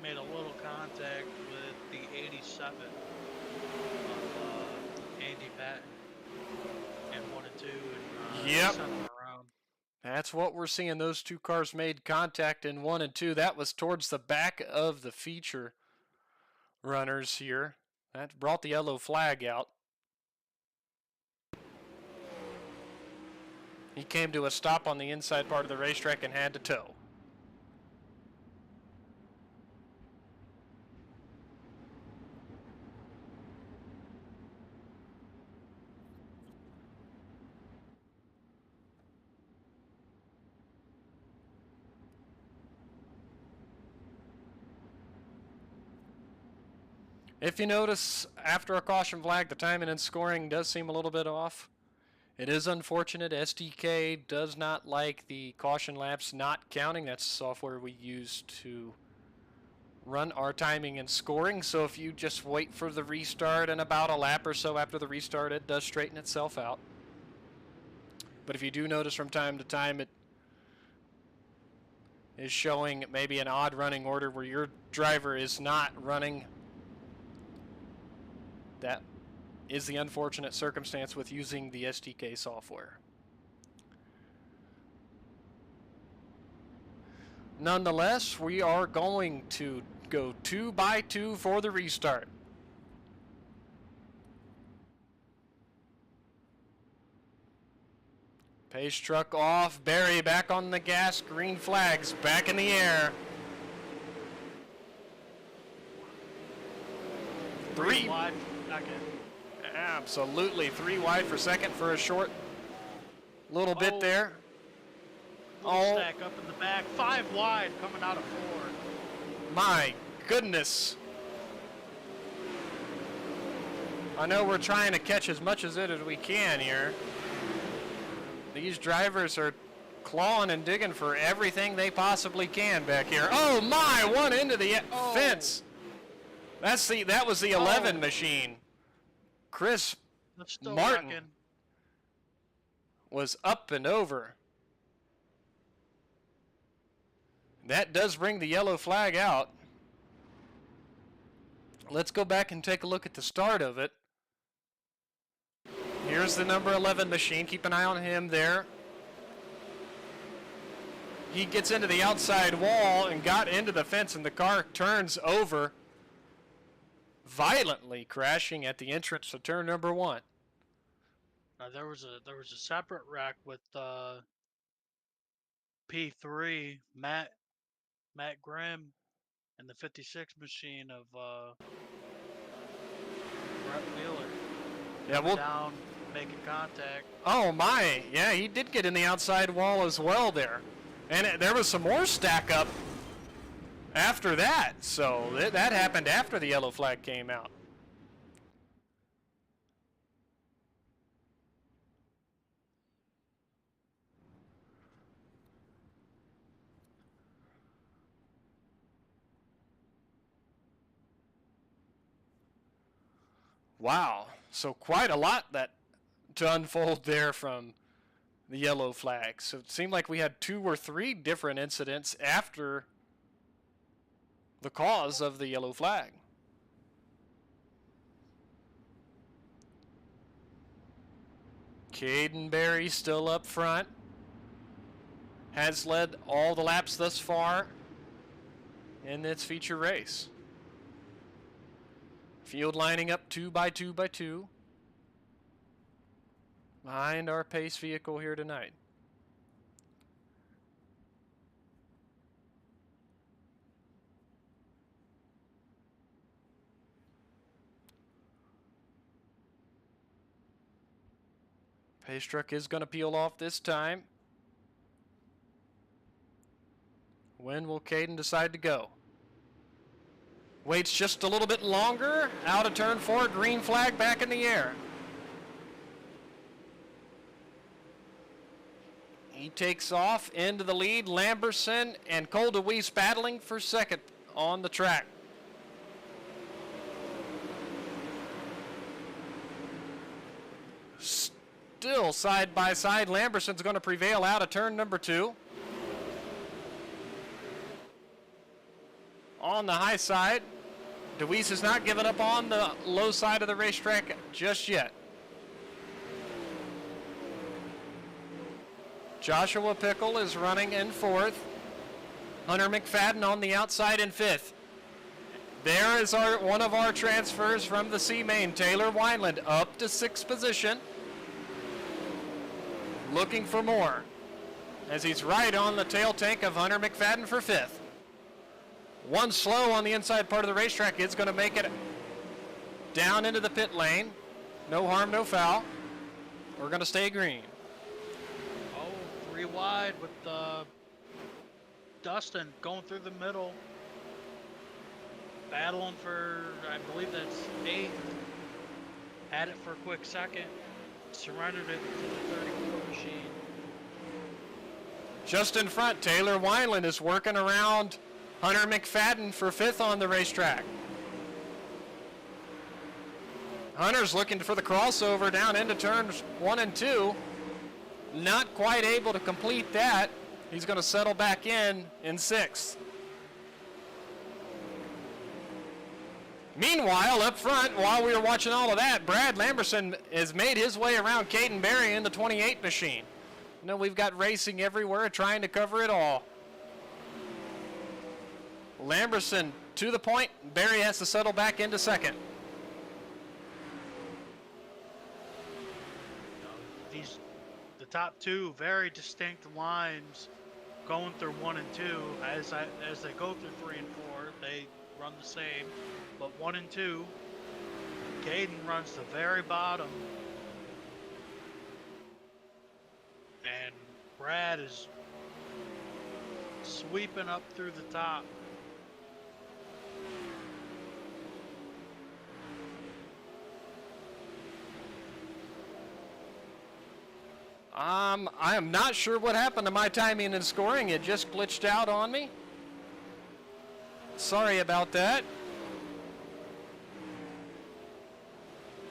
made a little contact with the 87 of Andy Patton in 1 and 2 and Yep. sent him around. That's what we're seeing. Those two cars made contact in 1 and 2. That was towards the back of the feature runners here. That brought the yellow flag out. He came to a stop on the inside part of the racetrack and had to tow. If you notice, after a caution flag, the timing and scoring does seem a little bit off. It is unfortunate. SDK does not like the caution laps not counting. That's the software we use to run our timing and scoring. So if you just wait for the restart and about a lap or so after the restart, it does straighten itself out. But if you do notice from time to time, it is showing maybe an odd running order where your driver is not running. That is the unfortunate circumstance with using the SDK software. Nonetheless, we are going to go 2 by 2 for the restart. Pace truck off. Barry back on the gas. Green flags back in the air. Three wide for second. Absolutely. 3 wide for second for a short little bit there. Stack up in the back. 5 wide coming out of 4. My goodness. I know we're trying to catch as much of it as we can here. These drivers are clawing and digging for everything they possibly can back here. Oh my, one into the fence. That was the 11 machine. Chris Martin was up and over. That does bring the yellow flag out. Let's go back and take a look at the start of it. Here's the number 11 machine. Keep an eye on him there. He gets into the outside wall and got into the fence, and the car turns over, violently crashing at the entrance to turn number 1. Now there was a separate wreck with P3 Matt Grimm and the 56 machine of Brett Wheeler. Yeah, down, making contact. Oh my, yeah, he did get in the outside wall as well there. And there was some more stack up after that, so that happened after the yellow flag came out. Wow, so quite a lot to unfold there from the yellow flag. So it seemed like we had 2 or 3 different incidents after the cause of the yellow flag. Caden Berry still up front. Has led all the laps thus far in this feature race. Field lining up 2 by 2 by 2 behind our pace vehicle here tonight. Pace truck is going to peel off this time. When will Caden decide to go? Waits just a little bit longer. Out of turn 4, green flag back in the air. He takes off into the lead. Lamberson and Cole DeWeese battling for second on the track. Still side by side. Lamberson's going to prevail out of turn number 2. On the high side, DeWeese has not given up on the low side of the racetrack just yet. Joshua Pickle is running in 4th. Hunter McFadden on the outside in 5th. There is one of our transfers from the C-Main, Taylor Wineland, up to 6th position. Looking for more, as he's right on the tail tank of Hunter McFadden for 5th. One slow on the inside part of the racetrack is going to make it down into the pit lane. No harm, no foul. We're going to stay green. 3 wide with Dustin going through the middle. Battling for, I believe that's 8th. Had it for a quick second. Surrendered it to the 34 machine. Just in front, Taylor Wineland is working around Hunter McFadden for 5th on the racetrack. Hunter's looking for the crossover down into turns 1 and 2. Not quite able to complete that. He's going to settle back in 6th. Meanwhile, up front, while we were watching all of that, Brad Lamberson has made his way around Caden Berry in the 28 machine. You know, we've got racing everywhere trying to cover it all. Lamberson to the point. Berry has to settle back into 2nd. The top two very distinct lines going through 1 and 2. As they go through 3 and 4, they run the same. But 1 and 2, Caden runs the very bottom, and Brad is sweeping up through the top. I am not sure what happened to my timing and scoring. It just glitched out on me. Sorry about that.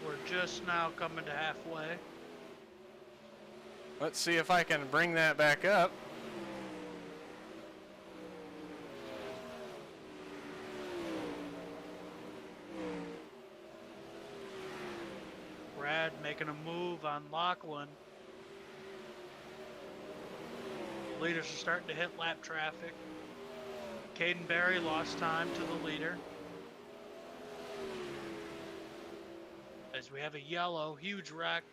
We're just now coming to halfway. Let's see if I can bring that back up. Brad making a move on Lachlan. Leaders are starting to hit lap traffic. Caden Berry lost time to the leader. As we have a yellow, huge wreck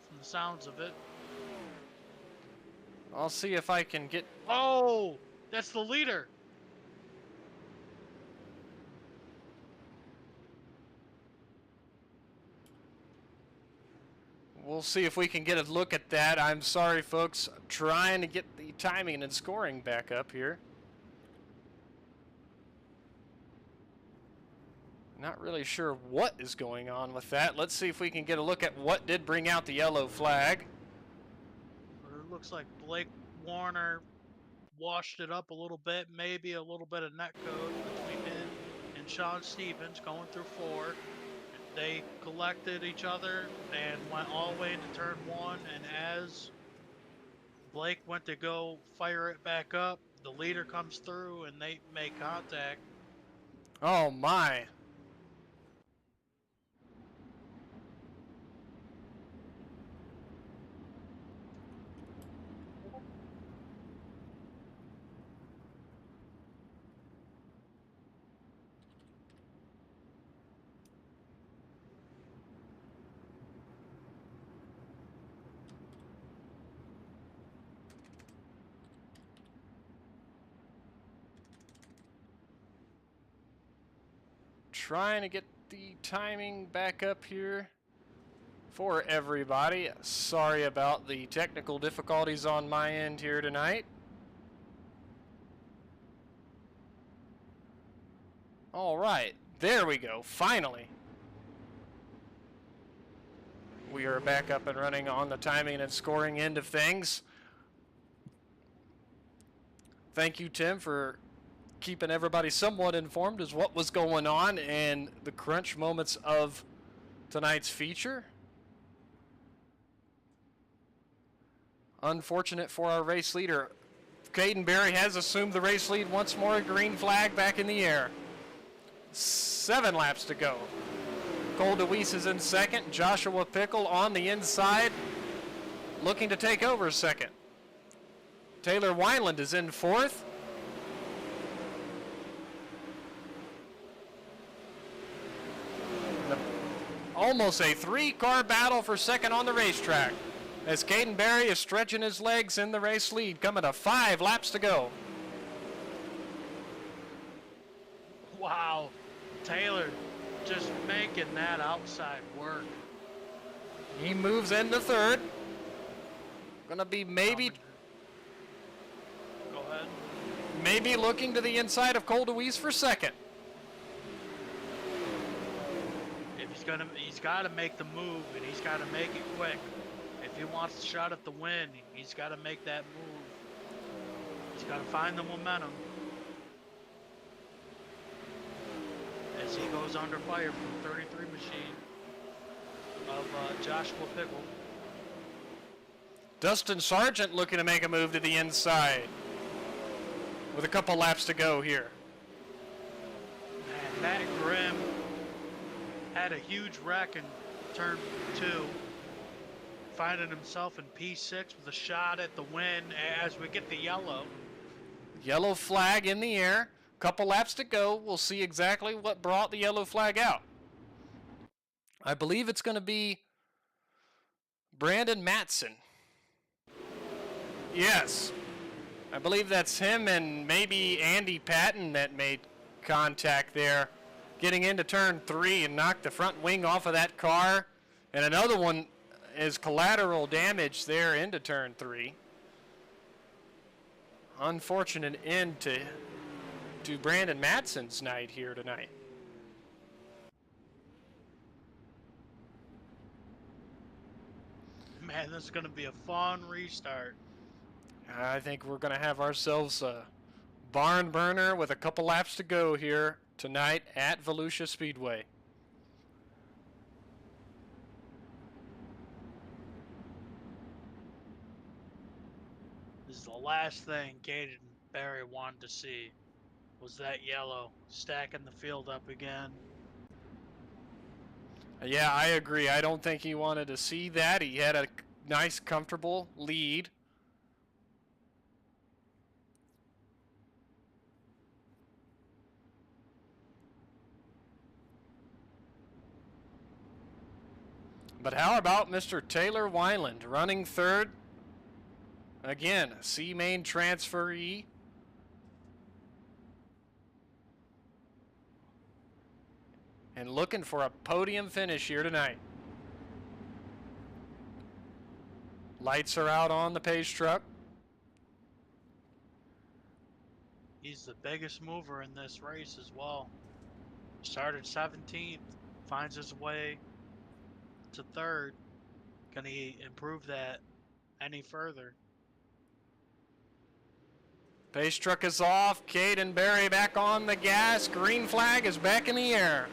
from the sounds of it. I'll see if I can get... Oh, that's the leader. We'll see if we can get a look at that. I'm sorry, folks. I'm trying to get the timing and scoring back up here. Not really sure what is going on with that. Let's see if we can get a look at what did bring out the yellow flag. It looks like Blake Warner washed it up a little bit, maybe a little bit of net code between him and Sean Stevens going through 4. They collected each other and went all the way into turn 1, and as Blake went to go fire it back up, the leader comes through and they make contact. Oh my. Trying to get the timing back up here for everybody. Sorry about the technical difficulties on my end here tonight. All right, there we go, finally. We are back up and running on the timing and scoring end of things. Thank you, Tim, for keeping everybody somewhat informed as what was going on and the crunch moments of tonight's feature. Unfortunate for our race leader. Caden Berry has assumed the race lead once more. Green flag back in the air. 7 laps to go. Cole DeWeese is in second. Joshua Pickle on the inside, looking to take over second. Taylor Wineland is in fourth. Almost a 3-car battle for second on the racetrack, as Caden Berry is stretching his legs in the race lead, coming to 5 laps to go. Wow, Taylor just making that outside work. He moves into third. Gonna be maybe Go ahead. maybe looking to the inside of Cole DeWeese for second. He's got to make the move, and he's got to make it quick. If he wants a shot at the win, he's got to make that move. He's got to find the momentum. As he goes under fire from the 33 machine of Joshua Pickle. Dustin Sargent looking to make a move to the inside with a couple laps to go here. And Matt Grimm had a huge wreck in turn 2, finding himself in P6 with a shot at the win as we get the yellow. Yellow flag in the air. Couple laps to go. We'll see exactly what brought the yellow flag out. I believe it's going to be Brandon Matson. Yes. I believe that's him and maybe Andy Patton that made contact there. Getting into turn 3 and knocked the front wing off of that car. And another one is collateral damage there into turn 3. Unfortunate end to Brandon Madsen's night here tonight. Man, this is going to be a fun restart. I think we're going to have ourselves a barn burner with a couple laps to go here tonight at Volusia Speedway. This is the last thing Caden Barry wanted to see, was that yellow stacking the field up again. Yeah, I agree. I don't think he wanted to see that. He had a nice, comfortable lead. But how about Mr. Taylor Wineland running third? Again, C-Main transferee. And looking for a podium finish here tonight. Lights are out on the Pace truck. He's the biggest mover in this race as well. Started 17th, finds his way to third. Can he improve that any further? Pace truck is off. Caden Barry back on the gas. Green flag is back in the air.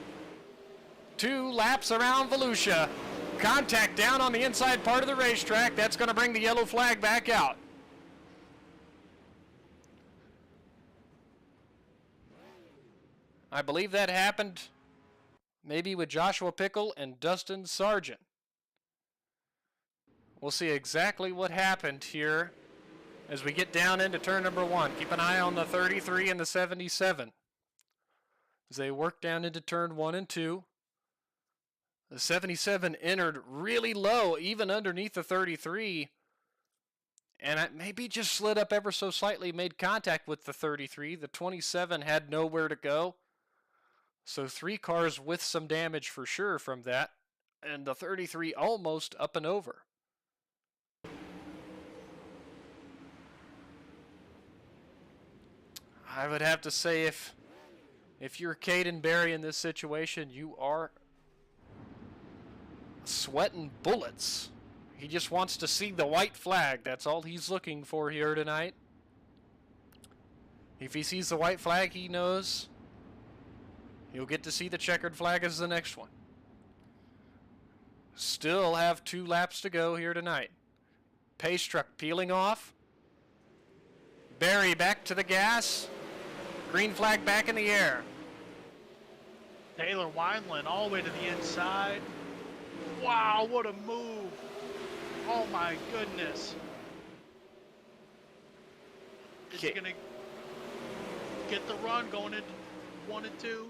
2 laps around Volusia. Contact down on the inside part of the racetrack. That's going to bring the yellow flag back out. I believe that happened maybe with Joshua Pickle and Dustin Sargent. We'll see exactly what happened here as we get down into turn number 1. Keep an eye on the 33 and the 77 as they work down into turn 1 and 2. The 77 entered really low, even underneath the 33, and it maybe just slid up ever so slightly, made contact with the 33. The 27 had nowhere to go. So 3 cars with some damage for sure from that, and the 33 almost up and over. I would have to say if you're Caden Barry in this situation, you are sweating bullets. He just wants to see the white flag. That's all he's looking for here tonight. If he sees the white flag, he knows he'll get to see the checkered flag as the next one. Still have 2 laps to go here tonight. Pace truck peeling off. Barry back to the gas. Green flag back in the air. Taylor Wineland all the way to the inside. Wow, what a move. Oh my goodness. Is he going to get the run going into 1 and 2?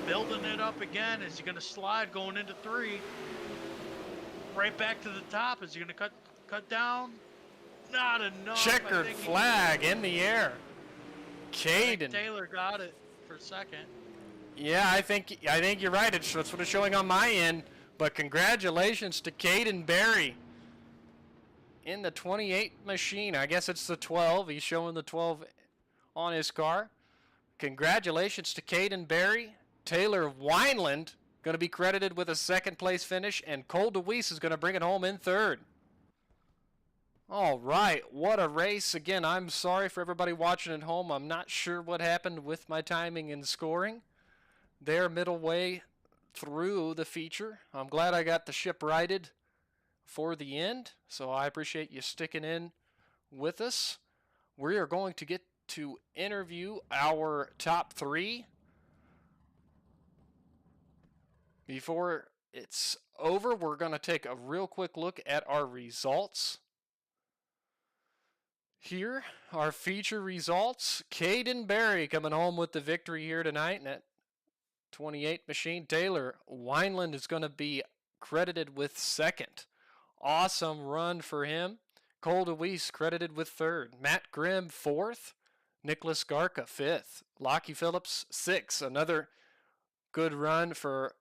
Building it up again. Is he going to slide going into 3? Right back to the top. Is he going to cut down? Not enough. Checkered flag in the air. Caden Taylor got it for second. Yeah, I think you're right. That's what it's showing on my end. But congratulations to Caden Barry in the 28 machine. I guess it's the 12. He's showing the 12 on his car. Congratulations to Caden Barry. Taylor Wineland going to be credited with a second place finish, and Cole DeWeese is going to bring it home in third. All right, what a race. Again, I'm sorry for everybody watching at home. I'm not sure what happened with my timing and scoring. They're middle way through the feature. I'm glad I got the ship righted for the end, so I appreciate you sticking in with us. We are going to get to interview our top 3. Before it's over, we're going to take a real quick look at our results. Here, our feature results. Caden Barry coming home with the victory here tonight in that 28 machine. Taylor Wineland is going to be credited with second Awesome run for him. Cole DeWeese credited with third. Matt Grimm fourth. Nicholas Garca fifth. Lockie Phillips sixth. Another good run for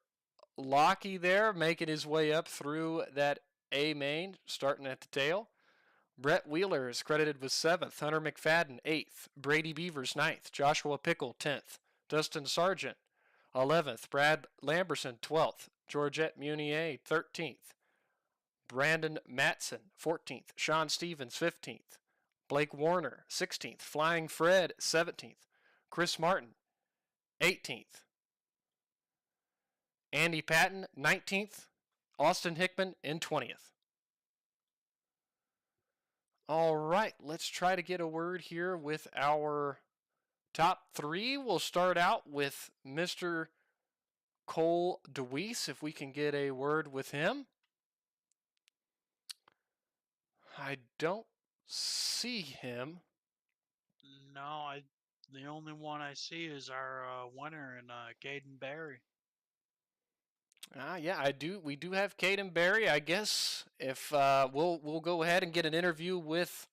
Lockie there, making his way up through that A main, starting at the tail. Brett Wheeler is credited with seventh. Hunter McFadden eighth. Brady Beavers ninth. Joshua Pickle 10th. Dustin Sargent 11th. Brad Lamberson 12th. Georgette Munier 13th. Brandon Matson 14th. Sean Stevens 15th. Blake Warner 16th. Flying Fred 17th. Chris Martin 18th. Andy Patton 19th. Austin Hickman in 20th. All right, let's try to get a word here with our top three. We'll start out with Mr. Cole DeWeese, if we can get a word with him. I don't see him. No, the only one I see is our winner in Caden Barry. Yeah, I do. We do have Caden Barry. I guess if we'll go ahead and get an interview with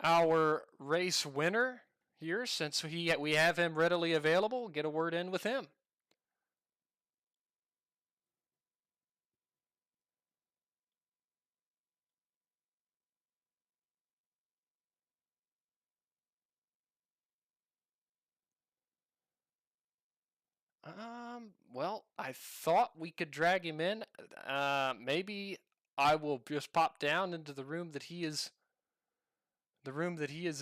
our race winner here, since we have him readily available. Get a word in with him. Well, I thought we could drag him in. Maybe I will just pop down into the room that he is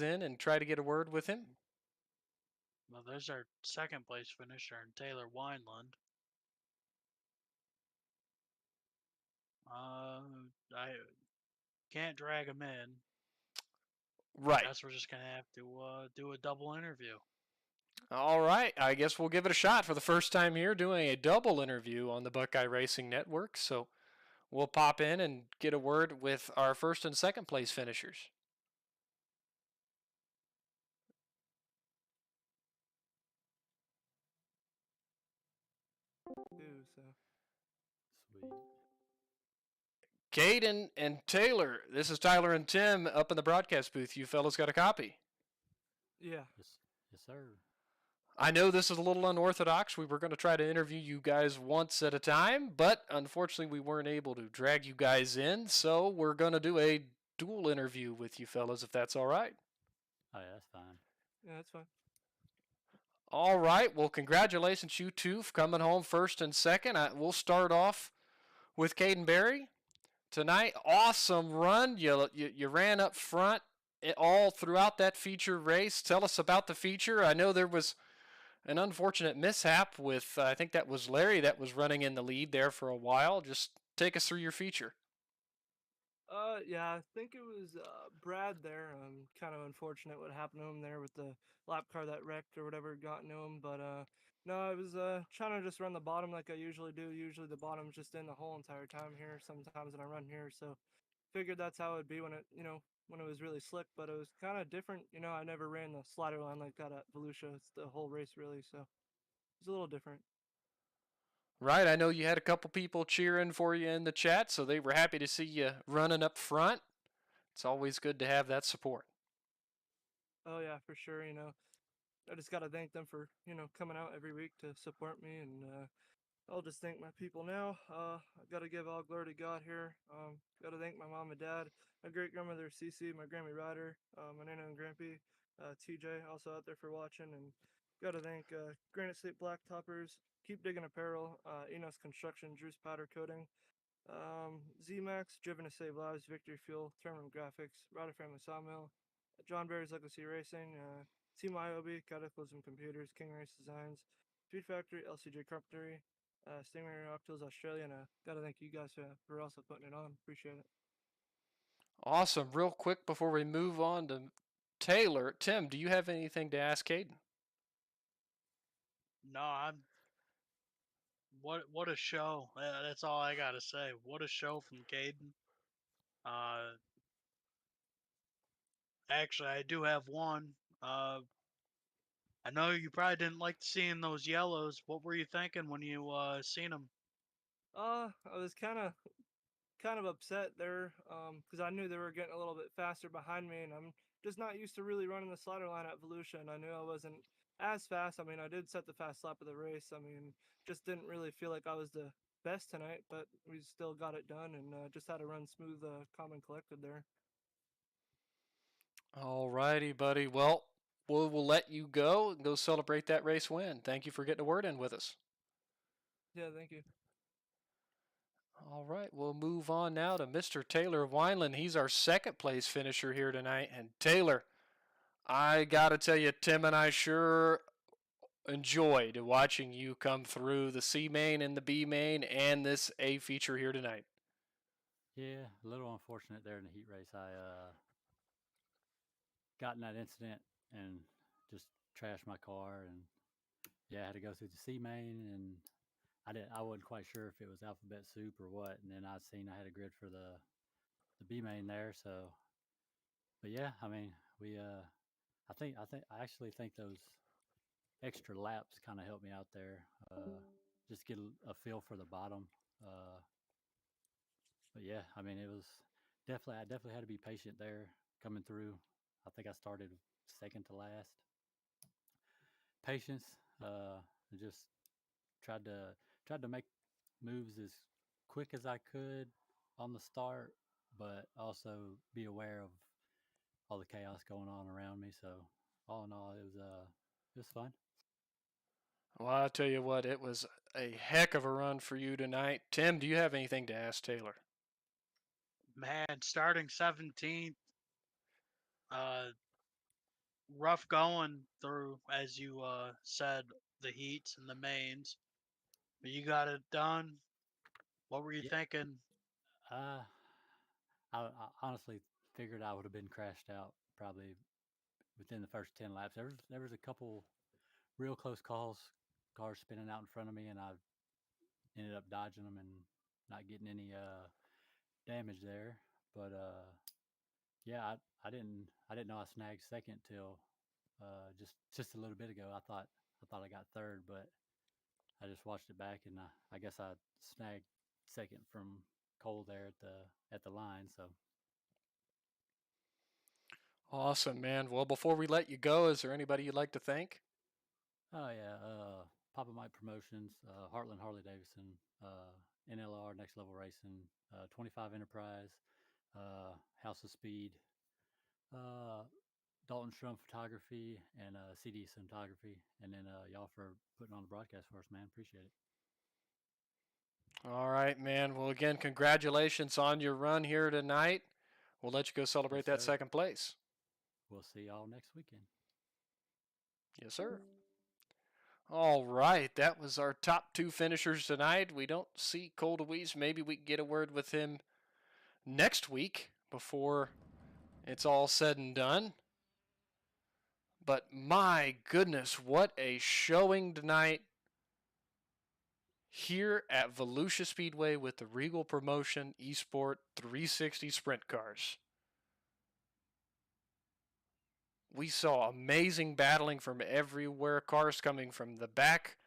in and try to get a word with him. Well, there's our second place finisher in Taylor Wineland. I can't drag him in. Right. Guess we're just gonna have to do a double interview. All right. I guess we'll give it a shot for the first time here, doing a double interview on the Buckeye Racing Network. So we'll pop in and get a word with our first and second place finishers. Sweet. Caden and Taylor, this is Tyler and Tim up in the broadcast booth. You fellas got a copy? Yeah. Yes, sir. I know this is a little unorthodox. We were going to try to interview you guys once at a time, but unfortunately we weren't able to drag you guys in, so we're going to do a dual interview with you fellas, if that's all right. Oh, yeah, that's fine. Yeah, that's fine. All right. Well, congratulations, you two, for coming home first and second. We'll start off with Caden Barry tonight. Awesome run. You ran up front all throughout that feature race. Tell us about the feature. I know there was an unfortunate mishap with, I think that was Larry that was running in the lead there for a while. Just take us through your feature. Yeah, I think it was Brad there. Kind of unfortunate what happened to him there with the lap car that wrecked or whatever got into him. But no, I was trying to just run the bottom like I usually do. Usually the bottom's just in the whole entire time here. Sometimes when I run here, so figured that's how it'd be when when it was really slick. But it was kind of different. I never ran the slider line like that at Volusia. It's the whole race really, so it's a little different. Right. I know you had a couple people cheering for you in the chat, so they were happy to see you running up front. It's always good to have that support. Oh yeah, for sure. I just gotta thank them for coming out every week to support me, and I'll just thank my people now. I gotta give all glory to God here. Gotta thank my mom and dad, my great grandmother Cece, my Grammy Ryder, my Nana and Grampy, TJ also out there for watching, and gotta thank Granite State Blacktoppers, Keep Digging Apparel, Enos Construction, Drew's Powder Coating, ZMAX, Driven to Save Lives, Victory Fuel, Terminal Graphics, Rider Family Sawmill, John Barry's Legacy Racing, Team IOB, Cataclysm Computers, King Race Designs, Speed Factory, LCJ Carpentry, Stingray Rock Tools Australia, and gotta thank you guys for also putting it on. Appreciate it. Awesome. Real quick before we move on to Taylor, Tim, do you have anything to ask Caden? No, I'm. What a show! That's all I gotta say. What a show from Caden. Actually, I do have one. I know you probably didn't like seeing those yellows. What were you thinking when you seen them? I was kind of kind of upset there because I knew they were getting a little bit faster behind me, and I'm just not used to really running the slider line at Volusia, and I knew I wasn't as fast. I mean, I did set the fast lap of the race. I mean, just didn't really feel like I was the best tonight, but we still got it done and just had to run smooth, calm and collected there. All righty, buddy. Well, we'll let you go and go celebrate that race win. Thank you for getting a word in with us. Yeah, thank you. All right, we'll move on now to Mr. Taylor Wineland. He's our second place finisher here tonight. And Taylor, I got to tell you, Tim and I sure enjoyed watching you come through the C main and the B main and this A feature here tonight. Yeah, a little unfortunate there in the heat race. I got in that incident and just trashed my car, and yeah, I had to go through the C main, and I wasn't quite sure if it was alphabet soup or what, and then I seen I had a grid for the B main there, so but yeah, I mean we I actually think those extra laps kind of helped me out there, just get a feel for the bottom. Uh, but yeah, I mean it was I definitely had to be patient there coming through. I think I started second to last. Patience, just tried to tried to make moves as quick as I could on the start, but also be aware of all the chaos going on around me. So all in all, it was fun. Well, I'll tell you what, it was a heck of a run for you tonight. Tim, do you have anything to ask Taylor? Man, starting 17th, uh, rough going through, as you said, the heats and the mains. But you got it done. What were you Yeah, thinking? uh, I honestly figured I would have been crashed out probably within the first 10 laps. There was a couple real close calls, cars spinning out in front of me, and I ended up dodging them and not getting any damage there. But yeah, I didn't know I snagged second till just a little bit ago. I thought I got third, but I just watched it back, and I guess I snagged second from Cole there at the line. So Awesome, man. Well, before we let you go, is there anybody you'd like to thank? oh yeah, Papa Mike Promotions, Heartland Harley Davidson, NLR Next Level Racing, 25 Enterprise, House of Speed, uh, Dalton Strum Photography, and CD Cinematography, and then y'all for putting on the broadcast for us, man. Appreciate it. All right, man. Well, again, congratulations on your run here tonight. We'll let you go Yes, celebrate that sir. second place. We'll see y'all next weekend. Yes, sir. All right, that was our top two finishers tonight. We don't see Cole DeWeese. Maybe we can get a word with him next week before it's all said and done. But my goodness, what a showing tonight here at Volusia Speedway with the Reigel Promotion Esport 360 Sprint Cars. We saw amazing battling from everywhere, cars coming from the back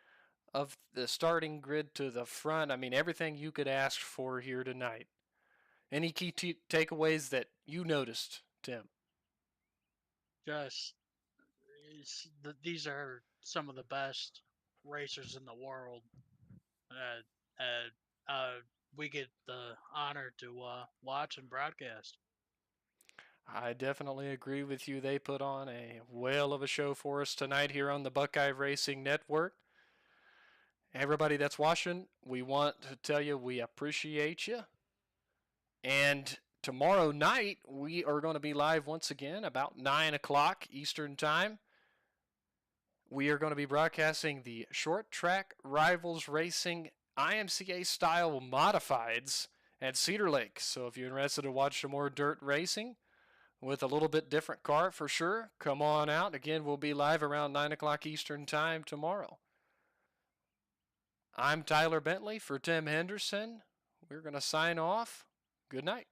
of the starting grid to the front. I mean, everything you could ask for here tonight. Any key takeaways that you noticed, Tim? Just these are some of the best racers in the world. Uh, we get the honor to watch and broadcast. I definitely agree with you. They put on a whale of a show for us tonight here on the Buckeye Racing Network. Everybody that's watching, we want to tell you we appreciate you. And tomorrow night, we are going to be live once again about 9 o'clock Eastern Time. We are going to be broadcasting the Short Track Rivals Racing IMCA style modifieds at Cedar Lake. So if you're interested to watch some more dirt racing with a little bit different car for sure, come on out. Again, we'll be live around 9 o'clock Eastern Time tomorrow. I'm Tyler Bentley for Tim Henderson. We're going to sign off. Good night.